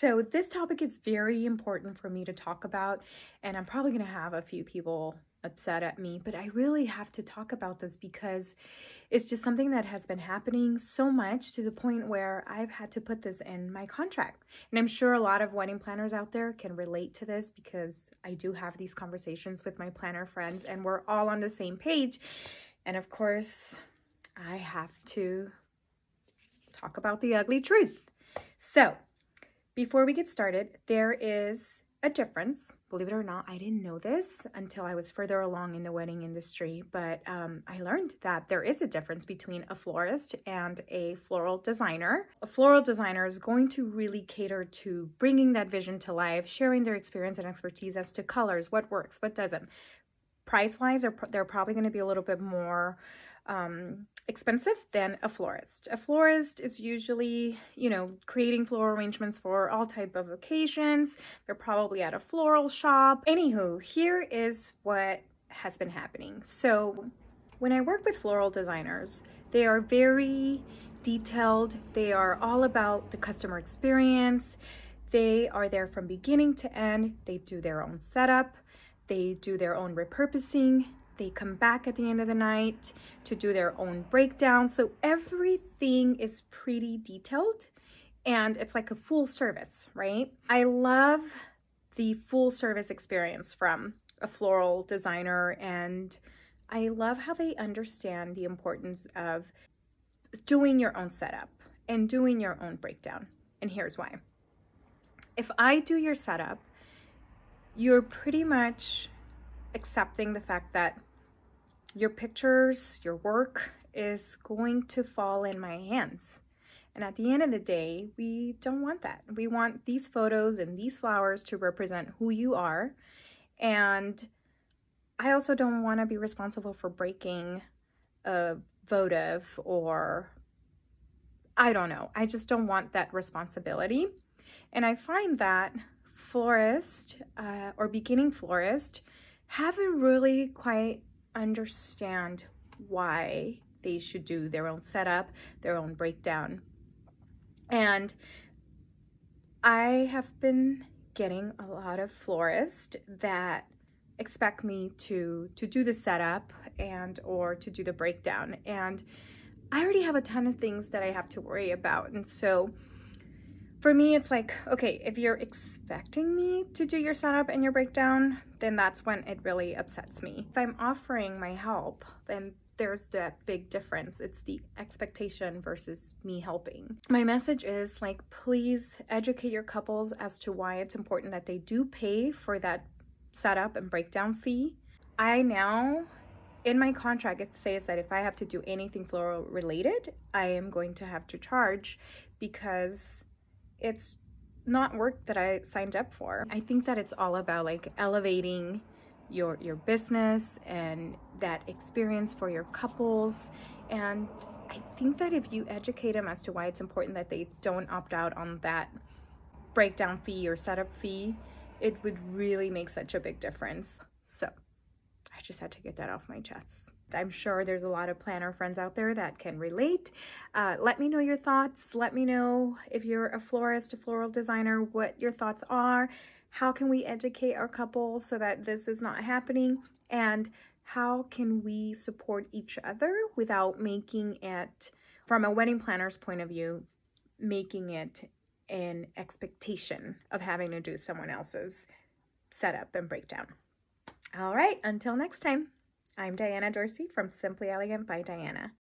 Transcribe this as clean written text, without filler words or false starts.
So this topic is very important for me to talk about, and I'm probably going to have a few people upset at me, but I really have to talk about this because it's just something that has been happening so much to the point where I've had to put this in my contract. And I'm sure a lot of wedding planners out there can relate to this because I do have these conversations with my planner friends and we're all on the same page. And of course, I have to talk about the ugly truth. So, before we get started, there is a difference. Believe it or not, I didn't know this until I was further along in the wedding industry, but I learned that there is a difference between a florist and a floral designer. A floral designer is going to really cater to bringing that vision to life, sharing their experience and expertise as to colors, what works, what doesn't. Price-wise, they're probably going to be a little bit more expensive than a florist. A florist is usually, creating floral arrangements for all type of occasions. They're probably at a floral shop. Anywho, here is what has been happening. So when I work with floral designers, they are very detailed. They are all about the customer experience. They are there from beginning to end. They do their own setup. They do their own repurposing. They come back at the end of the night to do their own breakdown. So everything is pretty detailed and it's like a full service, right? I love the full service experience from a floral designer, and I love how they understand the importance of doing your own setup and doing your own breakdown. And here's why. If I do your setup, you're pretty much accepting the fact that your pictures, your work is going to fall in my hands. And at the end of the day, we don't want that. We want these photos and these flowers to represent who you are. And I also don't want to be responsible for breaking a votive, or I don't know. I just don't want that responsibility. And I find that florist or beginning florist haven't really quite understand why they should do their own setup, their own breakdown. And I have been getting a lot of florists that expect me to do the setup and or to do the breakdown. And I already have a ton of things that I have to worry about. And so for me, it's like, okay, if you're expecting me to do your setup and your breakdown, then that's when it really upsets me. If I'm offering my help, then there's that big difference. It's the expectation versus me helping. My message is like, please educate your couples as to why it's important that they do pay for that setup and breakdown fee. I now, in my contract, it says that if I have to do anything floral related, I am going to have to charge because it's not work that I signed up for. I think that it's all about like elevating your business and that experience for your couples. And I think that if you educate them as to why it's important that they don't opt out on that breakdown fee or setup fee, it would really make such a big difference. So I just had to get that off my chest. I'm sure there's a lot of planner friends out there that can relate. Let me know your thoughts. Let me know if you're a florist, a floral designer, what your thoughts are. How can we educate our couple so that this is not happening? And how can we support each other without making it, from a wedding planner's point of view, making it an expectation of having to do someone else's setup and breakdown. All right, until next time. I'm Diana Dorsey from Simply Elegant by Diana.